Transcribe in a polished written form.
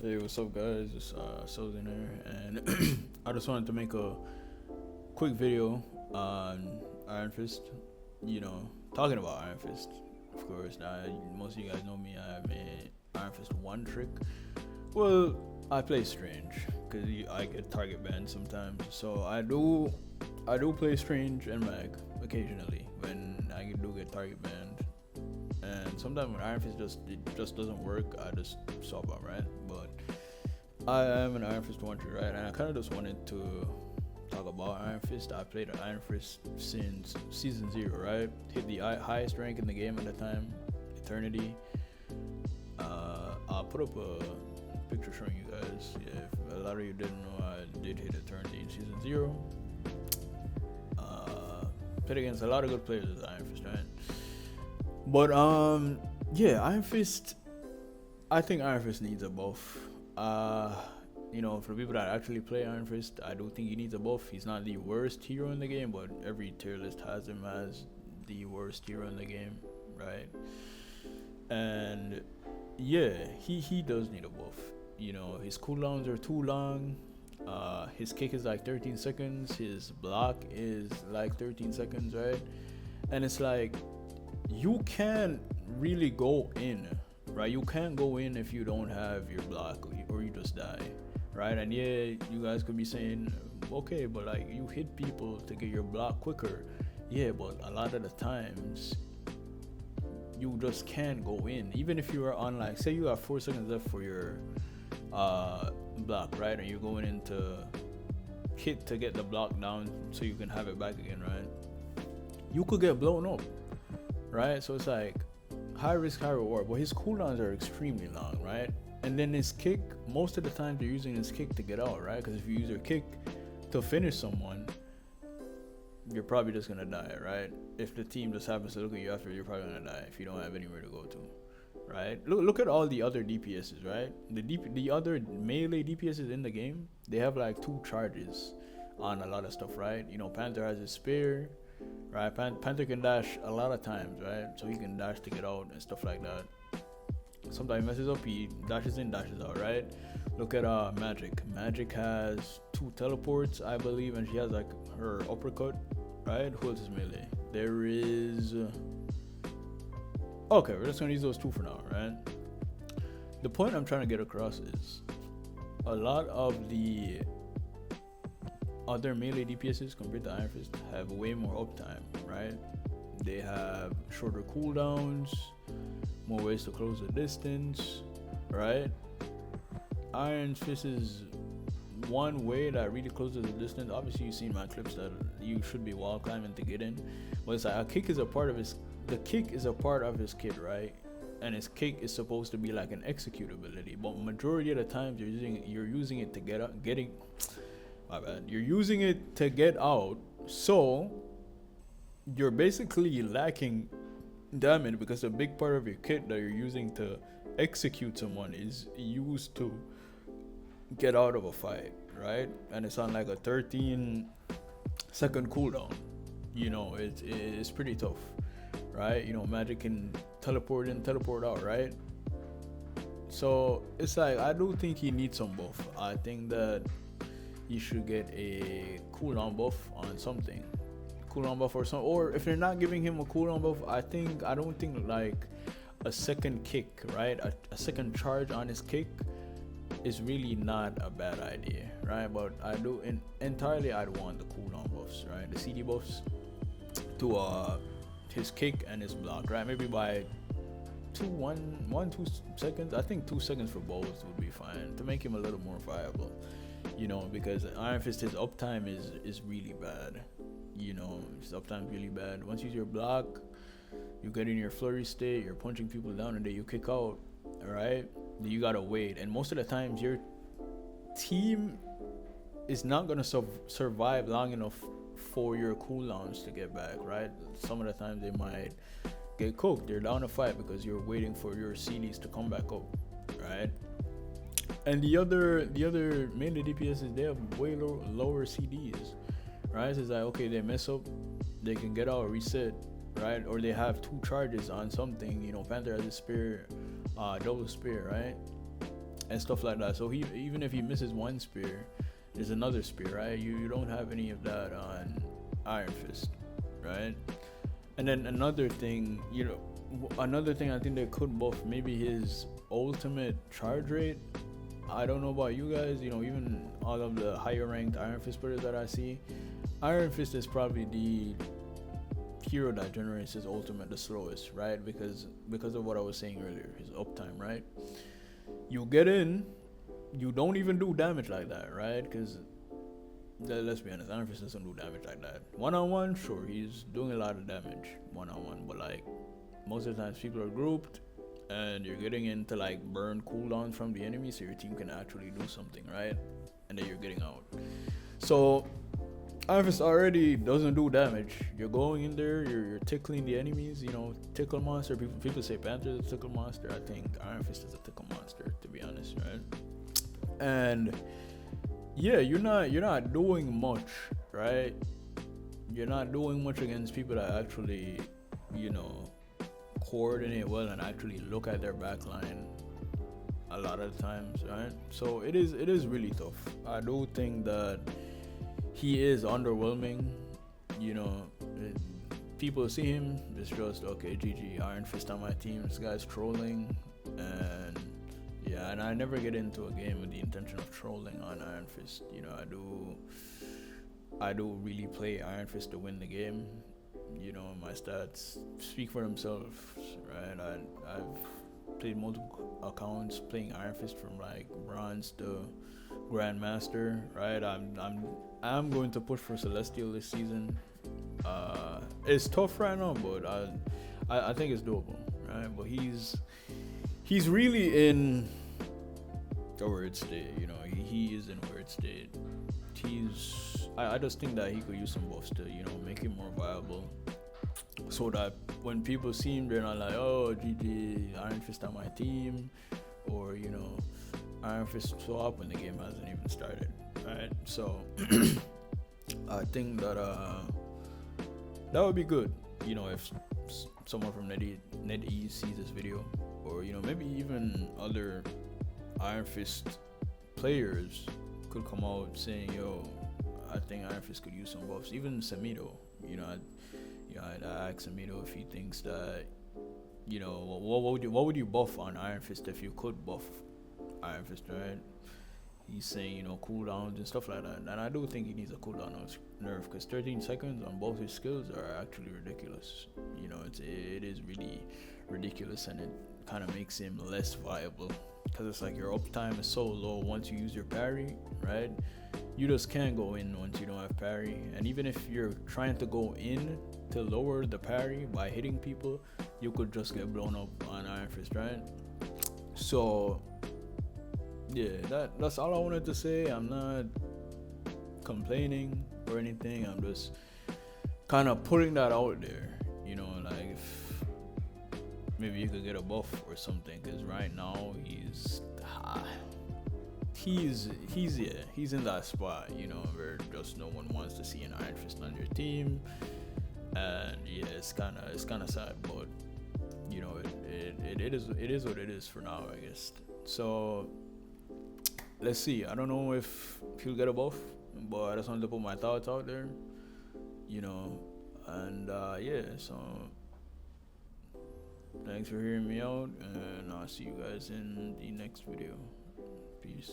Hey, what's up, guys? It's Sozen here, and I just wanted to make a quick video on Iron Fist. Talking about Iron Fist, of course. Now, most of you guys know me. I'm a Iron Fist one trick. Well, I play Strange because I get target banned sometimes. So I do play Strange and Mag occasionally when I do get target banned. And sometimes when Iron Fist just doesn't work, I just swap out, right? But I am an Iron Fist one trick, right? And I kind of just wanted to talk about Iron Fist. I played Iron Fist since season 0, right? Hit the highest rank in the game at the time, Eternity. I'll put up a picture showing you guys. Yeah, if a lot of you didn't know, I did hit Eternity in season 0. Played against a lot of good players as Iron Fist, right? But yeah, Iron Fist. I think Iron Fist needs a buff. For the people that actually play Iron Fist, I do think he needs a buff. He's not the worst hero in the game, but every tier list has him as the worst hero in the game, right? And yeah, he does need a buff. His cooldowns are too long. His kick is like 13 seconds. His block is like 13 seconds, right? And it's like you can't really go in, right? You can't go in if you don't have your block or you just die, right? And yeah, you guys could be saying, okay, but like you hit people to get your block quicker. Yeah, but a lot of the times you just can't go in. Even if you are on, like, say you have 4 seconds left for your block, right? And you're going into hit to get the block down so you can have it back again, right? You could get blown up, right? So it's like high risk, high reward. But his cooldowns are extremely long, right? And then his kick, most of the time you're using his kick to get out, right? Because if you use your kick to finish someone, you're probably just gonna die, right? If the team just happens to look at you after, you're probably gonna die if you don't have anywhere to go to, right? Look at all the other DPSs, right? The other melee DPSs in the game, they have like 2 charges on a lot of stuff, right? Panther has his spear, right? Panther can dash a lot of times, right? So he can dash to get out and stuff like that. Sometimes he messes up, he dashes in, dashes out, right? Look at Magic. Magic has 2 teleports, I believe, and she has like her uppercut, right? Who else is melee? There is okay, we're just gonna use those 2 for now, right? The point I'm trying to get across is a lot of the other melee DPSs compared to Iron Fist have way more uptime, right? They have shorter cooldowns, more ways to close the distance, right? Iron Fist is one way that really closes the distance. Obviously, you've seen my clips that you should be wall climbing to get in, but it's like a kick is a part of his. The kick is a part of his kit, right? And his kick is supposed to be like an execute ability, but majority of the times you're using it to get out, You're using it to get out, so you're basically lacking damage because a big part of your kit that you're using to execute someone is used to get out of a fight, right? And it's on like a 13-second cooldown. It's pretty tough, right? Magic can teleport in, teleport out, right? So it's like I do think he needs some buff. I think that you should get a cooldown buff on something. Or if they're not giving him a cooldown buff, I don't think like a second kick, right? A second charge on his kick is really not a bad idea, right? But I'd want the cooldown buffs, right? The CD buffs to his kick and his block, right? Maybe by 2 seconds. I think 2 seconds for both would be fine to make him a little more viable. Because Iron Fist, his uptime is really bad. His uptime is really bad. Once you use your block, you get in your flurry state, you're punching people down, and then you kick out, alright? Then you gotta wait. And most of the times, your team is not gonna survive long enough for your cooldowns to get back, right? Some of the times they might get cooked. They're down to fight because you're waiting for your CDs to come back up, right? And the other mainly DPSs, they have way lower CDs, right? So it's like, okay, they mess up, they can get out, reset, right? Or they have 2 charges on something. Panther has a spear, double spear, right? and stuff like that. So he, even if he misses one spear, there's another spear, right? You don't have any of that on Iron Fist, right? And then another thing, another thing I think they could buff, maybe his ultimate charge rate. I don't know about you guys, even all of the higher ranked Iron Fist players that I see, Iron Fist is probably the hero that generates his ultimate the slowest, right? Because of what I was saying earlier, his uptime, right? You get in, you don't even do damage like that, right? Because let's be honest, Iron Fist doesn't do damage like that. One-on-one, sure, he's doing a lot of damage one-on-one, but like most of the times people are grouped and you're getting into like burn cooldowns from the enemy so your team can actually do something, right? And then you're getting out. So Iron Fist already doesn't do damage. You're going in there, you're tickling the enemies, tickle monster. People say Panther is a tickle monster. I think Iron Fist is a tickle monster, to be honest, right? And yeah, you're not doing much, right? You're not doing much against people that actually, coordinate well and actually look at their backline a lot of times, right? So it is really tough. I do think that he is underwhelming. People see him, it's just okay, GG, Iron Fist on my team, this guy's trolling. And yeah, and I never get into a game with the intention of trolling on Iron Fist. I do really play Iron Fist to win the game. My stats speak for themselves, right? I've played multiple accounts playing Iron Fist from like bronze to grandmaster, right? I'm going to push for Celestial this season. It's tough right now, but I think it's doable, right? But he's really in a weird state, he is in a weird state. I just think that he could use some buffs to, make him more viable, so that when people see him, they're not like, oh, GG, Iron Fist on my team, or Iron Fist swap when the game hasn't even started, right? So I think that that would be good, if someone from NetEase sees this video, or maybe even other Iron Fist players could come out saying, yo, I think Iron Fist could use some buffs. Even Samito, I'd ask Samito if he thinks that, what would you buff on Iron Fist if you could buff Iron Fist, right? He's saying, cooldowns and stuff like that. And I do think he needs a cooldown nerf, because 13 seconds on both his skills are actually ridiculous. It is really ridiculous, and it kind of makes him less viable, because it's like your uptime is so low once you use your parry, right? You just can't go in once you don't have parry. And even if you're trying to go in to lower the parry by hitting people, you could just get blown up on Iron Fist, right? So yeah, that's all I wanted to say. I'm not complaining or anything. I'm just kind of putting that out there, like if maybe you could get a buff or something, because right now he's in that spot, where just no one wants to see an Iron Fist on your team. And yeah, it's kind of sad, but it is what it is for now, I guess. So let's see. I don't know if he'll get a buff, but I just wanted to put my thoughts out there, and yeah, so thanks for hearing me out, and I'll see you guys in the next video. Peace.